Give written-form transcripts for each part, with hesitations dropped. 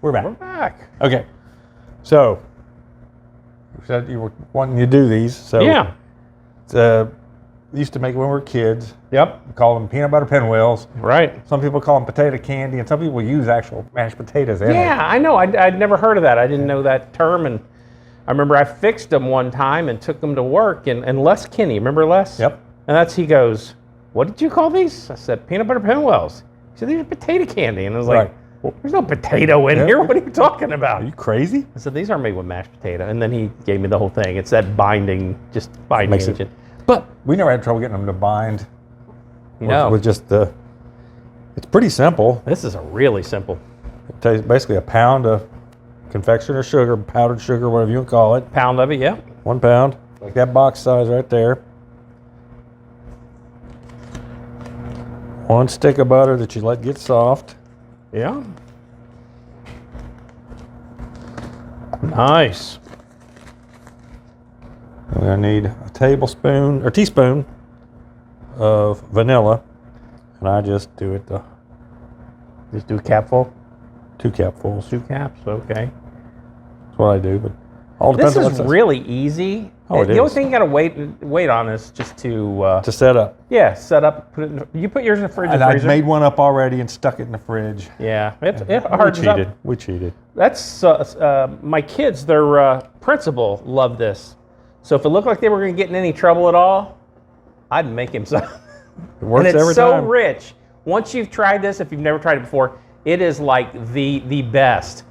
We're back. We're back. Okay. So, you said you were wanting to do these. So Yeah. We used to make it when we were kids. Yep. We call them peanut butter pinwheels. Right. Some people call them potato candy, and some people use actual mashed potatoes in it. Yeah, I know. I'd never heard of that. I didn't know that term. And I remember I fixed them one time and took them to work. And Les Kinney, remember Les? Yep. And he goes, what did you call these? I said, peanut butter pinwheels. He said, these are potato candy. And I was like, well, there's no potato in here. What are you talking about? Are you crazy? I said, these aren't made with mashed potato. And then he gave me the whole thing. It's that binding agent. But we never had trouble getting them to bind. No. With just it's pretty simple. This is a really simple. It takes basically a pound of confectioner sugar, powdered sugar, whatever you want to call it. Pound of it, yeah. 1 pound, like that box size right there. 1 stick of butter that you let get soft. Yeah. Nice. We're going to need a tablespoon or teaspoon of vanilla, and I just do it Just do a capful? 2 capfuls. 2 caps, okay. That's what I do, but all depends This on is what really easy. Oh, it the only is. thing you got to wait on is just to set up. yeah, set up. Put it in, you put yours in the fridge. And or I freezer? made one up already and stuck it in the fridge. Yeah, it hard We cheated. We cheated. That's my kids. Their principal loved this. So if it looked like they were going to get in any trouble at all, I'd make him some. It works and it's every so time. rich. Once you've tried this, if you've never tried it before, it is like the best.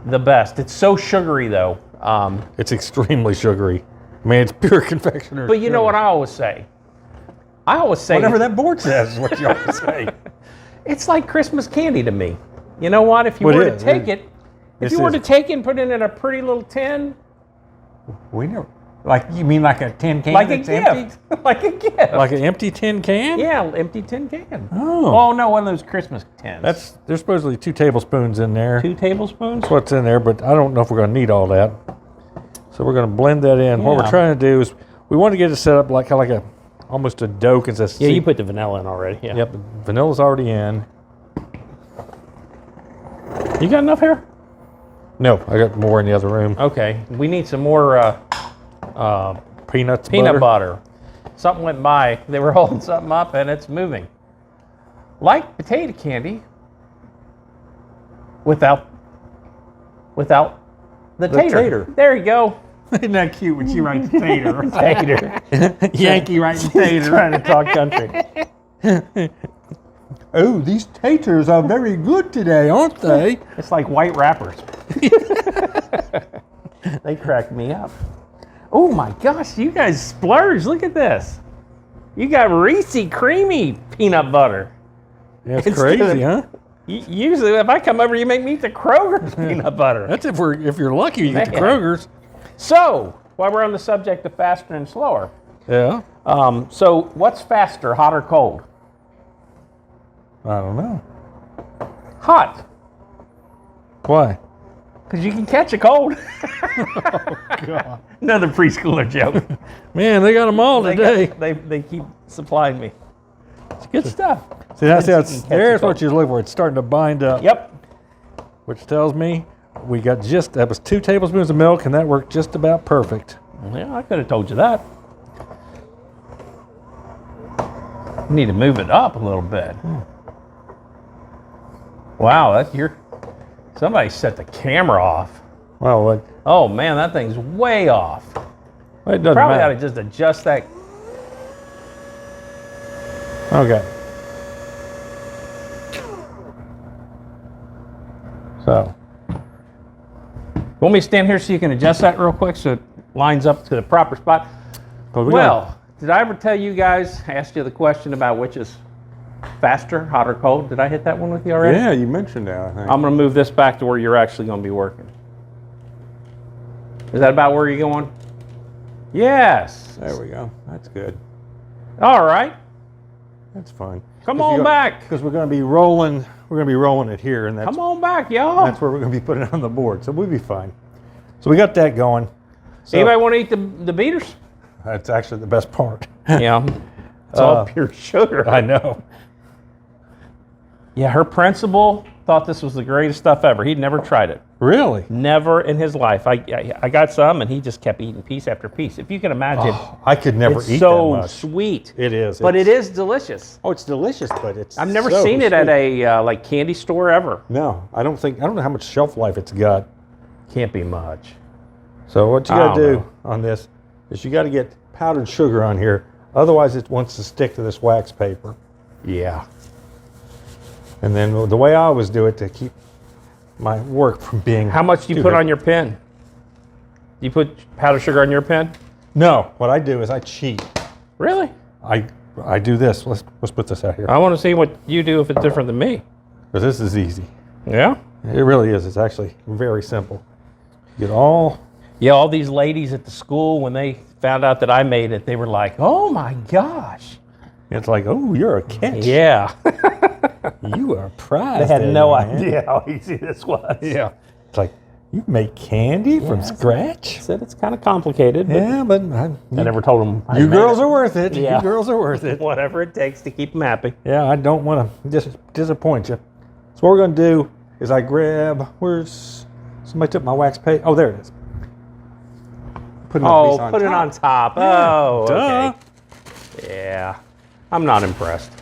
The best. It's so sugary though. It's extremely sugary. I mean, it's pure confectioner. But you know what I always say? Whatever that board says is what you always say. It's like Christmas candy to me. You know what? If you Well, were it to is. take it, if This you were is- to take it and put it in a pretty little tin, We never. Like, you mean like a tin can like a that's empty? gift, like a gift. Like an empty tin can? Yeah, empty tin can. Oh. no, one of those Christmas tins. There's supposedly 2 tablespoons in there. 2 tablespoons. That's what's in there, but I don't know if we're going to need all that. So we're going to blend that in. What Yeah. we're trying to do is we want to get it set up like kind of like almost a dough consistency. Yeah, you put the vanilla in already. Yeah. Yep, vanilla's already in. You got enough here? No, I got more in the other room. Okay. We need some more Peanut butter. Something went by. They were holding something up, and it's moving. Like potato candy, without the tater. There you go. Isn't that cute when she writes tater? Tater. Yankee writing tater. Trying to talk country. Oh, these taters are very good today, aren't they? It's like white wrappers. They crack me up. Oh my gosh, you guys splurge. Look at this. You got Reese creamy peanut butter. Yeah, it's Instead crazy, of- huh? Usually, if I come over, you make me eat the Kroger's peanut butter. That's if you're lucky, you get the Man. Kroger's. So, while we're on the subject of faster and slower, Yeah. so what's faster, hot or cold? I don't know. Hot, Why? because you can catch a cold. God. Another preschooler joke. Man, they got them all today. They keep supplying me. It's good stuff. See, that's You can there's catch a what you're looking for. It's starting to bind up. Yep. Which tells me we got that was 2 tablespoons of milk, and that worked just about perfect. Yeah, I could have told you that. You need to move it up a little bit. Wow, somebody set the camera off. Well, Oh man, that thing's way off. it doesn't Probably ought matter. to just adjust that. Okay. So, Want me to stand here so you can adjust that real quick so it lines up to the proper spot? Did I ever tell you guys, asked you the question about which is faster, hot or cold? Did I hit that one with you already? yeah, you mentioned that, I think. I'm going to move this back to where you're actually going to be working. Is that about where you're going? Yes. There we go. That's good. All right. That's fine. Come on back. Because we're going to be rolling. We're going to be rolling it here, and that's Come on back, y'all. that's where we're going to be putting it on the board. So we'll be fine. So we got that going. So Anybody want to eat the beaters? that's actually the best part. Yeah. It's all pure sugar. I know. Yeah, her principal thought this was the greatest stuff ever. He'd never tried it. Really? Never in his life. I got some, and he just kept eating piece after piece. If you can imagine, I could never it's eat so that much. sweet. It is. But it is delicious. Oh, it's delicious, but it's I've never so seen it at sweet. a like candy store ever. No, I don't know how much shelf life it's got. Can't be much. So what you I got to don't do know. on this is you got to get powdered sugar on here. Otherwise, it wants to stick to this wax paper. Yeah. And then the way I always do it to keep my work from being... How much do you put on your pen? Do you put powdered sugar on your pen? No, what I do is I cheat. Really? I do this. Let's put this out here. I want to see what you do if it's different than me. Because this is easy. Yeah? It really is. It's actually very simple. Get all... Yeah, all these ladies at the school, when they found out that I made it, they were like, oh my gosh. It's like, oh, you're a catch. Yeah. You are a prize. They had there, no man. idea how easy this was. Yeah. It's like, you make candy from scratch? I said it's kind of complicated, but Yeah, but I never told them. you girls are worth it. Yeah. You girls are worth it. Whatever it takes to keep them happy. Yeah, I don't want to disappoint you. So what we're going to do is I grab, where's, somebody took my wax paper. Oh, there it is. Put Oh, piece put it top. on top. Yeah, Oh, duh. okay. Yeah. I'm not impressed.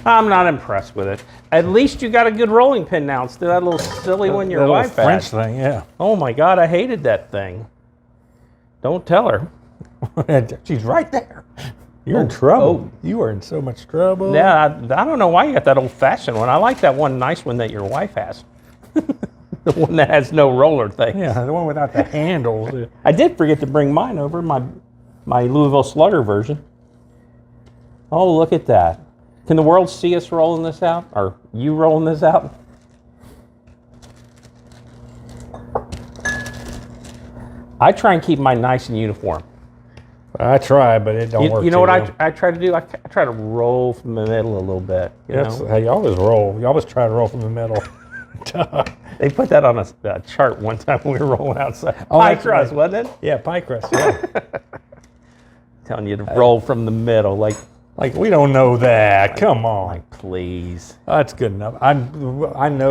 I'm not impressed with it. At least you got a good rolling pin now instead of that little silly one your That little wife French had. thing, yeah. Oh my God, I hated that thing. Don't tell her. She's right there. You're in trouble. oh. You are in so much trouble. Yeah, I don't know why you got that old-fashioned one. I like that one nice one that your wife has. The one that has no roller thing. Yeah, the one without the handles. I did forget to bring mine over, my Louisville Slugger version. Oh, look at that. Can the world see us rolling this out? Or you rolling this out? I try and keep mine nice and uniform. I try, but it don't work. You know too what well. I try to do? I try to roll from the middle a little bit. You That's know? how you always roll. You always try to roll from the middle. They put that on a chart one time when we were rolling outside. Oh, Pie that's crust, right. wasn't it? Yeah, pie crust. Yeah. Telling you to roll from the middle, like We don't know that. Come on. please. That's good enough. I know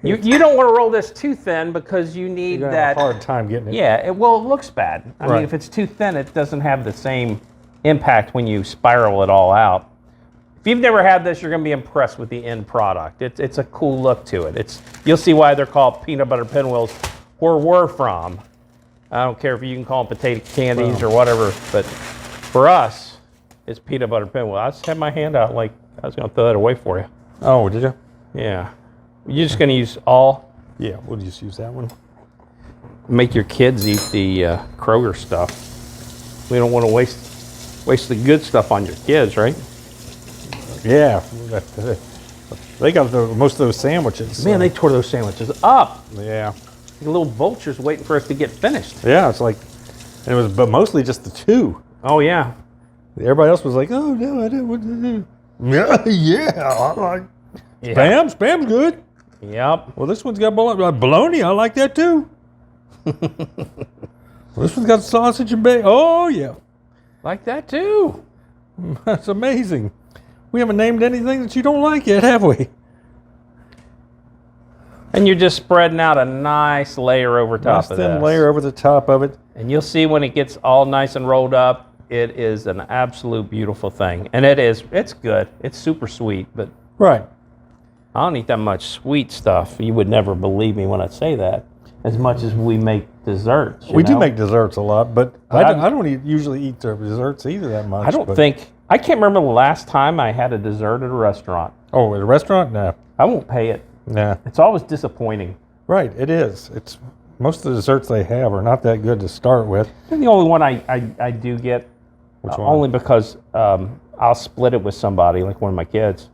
You don't want to roll this too thin because you need you're gonna have that. a hard time getting it. Yeah, it looks bad. I Right. mean, if it's too thin, it doesn't have the same impact when you spiral it all out. If you've never had this, you're going to be impressed with the end product. It's a cool look to it. You'll see why they're called peanut butter pinwheels, where we're from. I don't care if you can call them potato candies or whatever, but for us, it's peanut butter pinwheel. I just had my hand out like I was going to throw that away for you. Oh, did you? Yeah. You're just going to use all. Yeah, we'll just use that one. Make your kids eat the Kroger stuff. We don't want to waste the good stuff on your kids, right? Yeah, they got most of those sandwiches. Man, they tore those sandwiches up. Yeah, The little vultures waiting for us to get finished. yeah. It's like, and it was, but mostly just the two. Oh yeah. Everybody else was like, "Oh no, I didn't want to do." Yeah, yeah. I like Yeah. spam. Spam's good. Yep. Well, this one's got bologna. I like that too. Well, this one's got sausage and bacon. Oh yeah, Like that too. that's amazing. We haven't named anything that you don't like yet, have we? And you're just spreading out a nice layer over top Nice of thin this. layer over the top of it. And you'll see when it gets all nice and rolled up, it is an absolute beautiful thing. And it's good. It's super sweet, but Right. I don't eat that much sweet stuff. You would never believe me when I say that. As much as we make desserts. We do know? make desserts a lot, but But I don't usually eat the desserts either that much. I don't but- think, I can't remember the last time I had a dessert at a restaurant. Oh, at a restaurant? No. I won't pay it. Nah. It's always disappointing. Right, it is. It's most of the desserts they have are not that good to start with. The only one I do get, Which one? only because I'll split it with somebody, like one of my kids,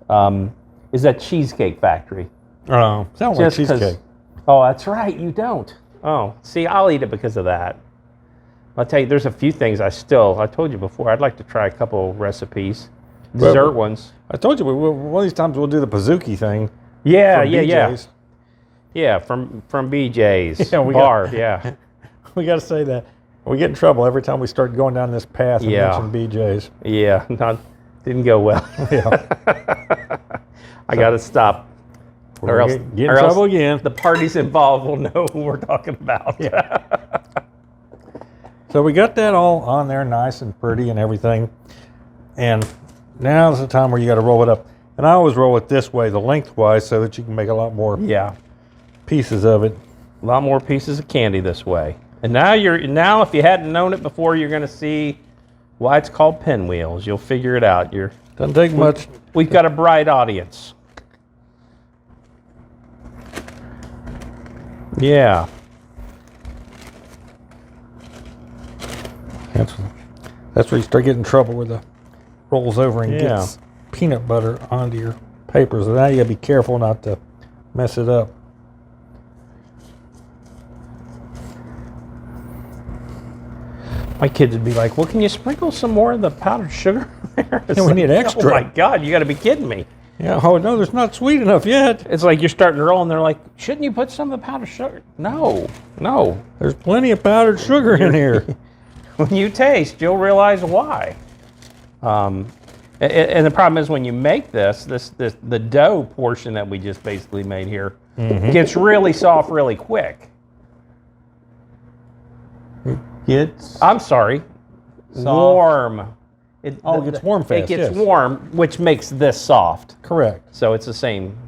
is that Cheesecake Factory. Oh, sounds like Just 'cause- cheesecake. Oh, that's right, you don't. Oh, see, I'll eat it because of that. I'll tell you, there's a few things I told you before, I'd like to try a couple recipes. Dessert ones. I told you, one of these times we'll do the Pizookie thing. Yeah, from yeah. BJ's. Yeah, from BJ's Yeah, we bar, got- yeah. We got to say that. We get in trouble every time we start going down this path and Yeah. mention BJ's. Yeah, didn't go well. Yeah. I got to stop Or else, get in trouble again. the parties involved will know who we're talking about. Yeah. So we got that all on there nice and pretty and everything. And now's the time where you got to roll it up. And I always roll it this way, the lengthwise, so that you can make a lot more pieces of it. A lot more pieces of candy this way. And now if you hadn't known it before, you're going to see why it's called pinwheels. You'll figure it out. Doesn't take much. We've got a bright audience. Yeah. That's where you start getting in trouble where the rolls over and gets peanut butter onto your paper. So now you gotta be careful not to mess it up. My kids would be like, well, can you sprinkle some more of the powdered sugar there? Yeah, we need extra. Oh my God, you gotta be kidding me. Yeah, oh no, there's not sweet enough yet. It's like you're starting to roll and they're like, shouldn't you put some of the powdered sugar? No. There's plenty of powdered sugar in here. When you taste, you'll realize why. And the problem is when you make the dough portion that we just basically made here gets really soft really quick. I'm sorry, soft. Warm. It gets warm fast. It gets warm, which makes this soft. Correct. So it's the same.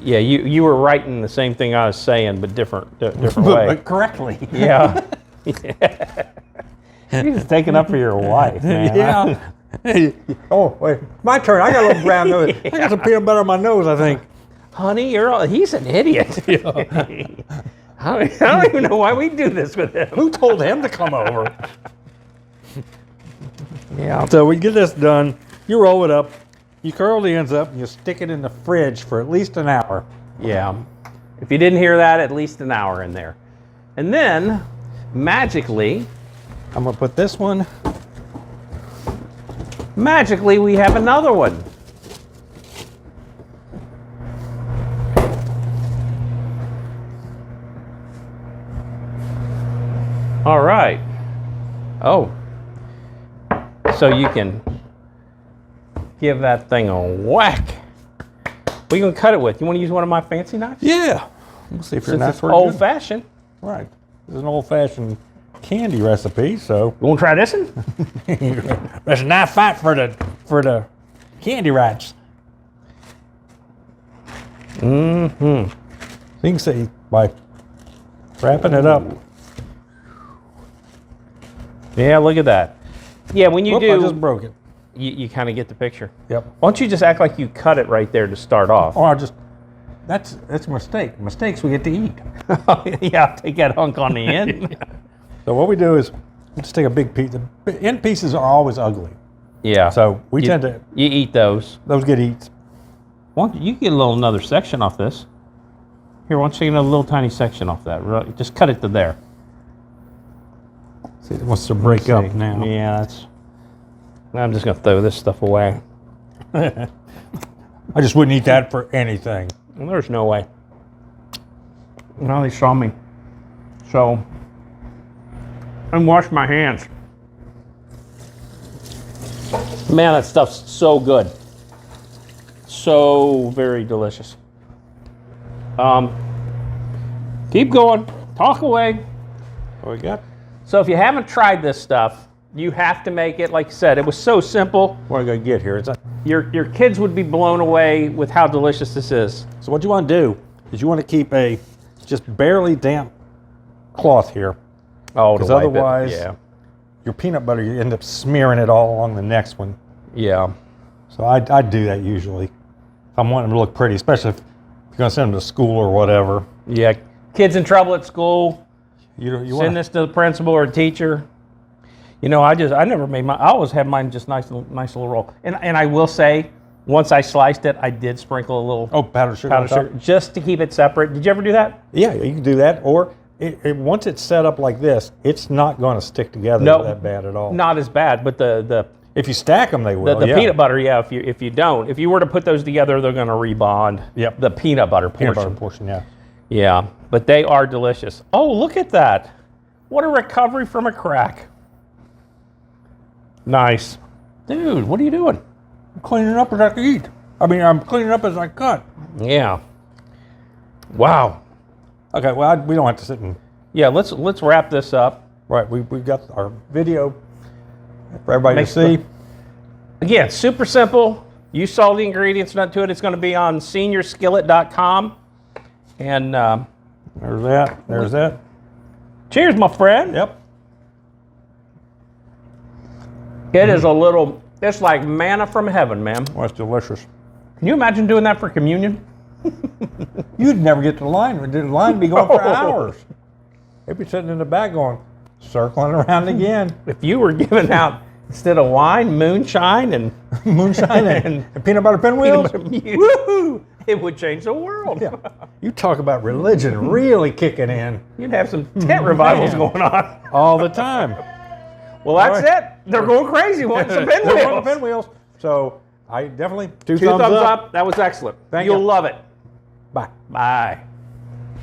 Yeah, you were writing the same thing I was saying, but different way. But correctly. Yeah. You're just taking up for your wife, man. Yeah. Hey, oh, wait, my turn. I got a little brown nose. I got some peanut butter on my nose, I think. Honey, he's an idiot. I don't even know why we do this with him. Who told him to come over? Yeah. So we get this done. You roll it up. You curl the ends up, and you stick it in the fridge for at least an hour. Yeah. If you didn't hear that, at least an hour in there. And then, magically, I'm going to put this one. Magically, we have another one. All right. Oh. So you can give that thing a whack. What are you going to cut it with? You want to use one of my fancy knives? Yeah. We'll see if your knives It's work good. old-fashioned. Right. This is an old-fashioned candy recipe, so. You want to try this one? There's a knife fight for the candy rights. Mm-hmm. So you can see by wrapping it up. Yeah, look at that. Yeah, when you Whoop, do, I just broke it. you kind of get the picture. Yep. Why don't you just act like you cut it right there to start off? Or that's a mistake. Mistakes we get to eat. Yeah, take that hunk on the end. So what we do is we just take a big piece. The end pieces are always ugly. Yeah. So we tend to. You eat those. Those get eats. Why don't you get another section off this? Here, why don't you get a little tiny section off that? Just cut it to there. See, it wants to break up now. Yeah, that's. I'm just gonna throw this stuff away. I just wouldn't eat that for anything. Well, there's no way. Now they saw me. So, and wash my hands. Man, that stuff's so good. So very delicious. Keep going. Talk away. What we got? So if you haven't tried this stuff, you have to make it. Like I said, it was so simple. What are we gonna get here? Your kids would be blown away with how delicious this is. So what you want to do is you want to keep a just barely damp cloth here. Oh, because to wipe it. otherwise, Yeah. your peanut butter, you end up smearing it all along the next one. Yeah. So I do that usually. If I'm wanting them to look pretty, especially if you're going to send them to school or whatever. Yeah. Kids in trouble at school. You Send this to the principal or teacher. You know, I never made I always had mine just nice little roll. And I will say, once I sliced it, I did sprinkle a little powdered sugar, just to keep it separate. Did you ever do that? Yeah, you can do that. Or once it's set up like this, it's not going to stick together that bad at all. Not as bad, but the if you stack them, they will. the peanut butter, yeah. If you don't, if you were to put those together, they're going to rebond. Yep. The peanut butter portion. Yeah. Yeah, but they are delicious. Oh, look at that! What a recovery from a crack. Nice, dude. What are you doing? I'm cleaning up as I eat. I'm cleaning up as I cut. Yeah. Wow. Okay, well, we don't have to sit and... Yeah, let's wrap this up. Right, we've got our video for everybody to see. Again, super simple. You saw the ingredients, not to it. It's going to be on SeniorSkillet.com. And there's that. There's that. Cheers, my friend. Yep. It is a little, it's like manna from heaven, man. Well, it's delicious. Can you imagine doing that for communion? You'd never get to the line. The line would be going for hours. They'd be sitting in the back going, circling around again. If you were giving out, instead of wine, moonshine and moonshine and peanut butter pinwheels, woohoo! It would change the world. Yeah. You talk about religion really kicking in. You'd have some tent revivals going on. All the time. Well, that's it. They're going crazy wanting some pinwheels. They're wanting pinwheels. So I definitely, two thumbs thumbs up. up. That was excellent. Thank You'll you. love it. Bye. Bye.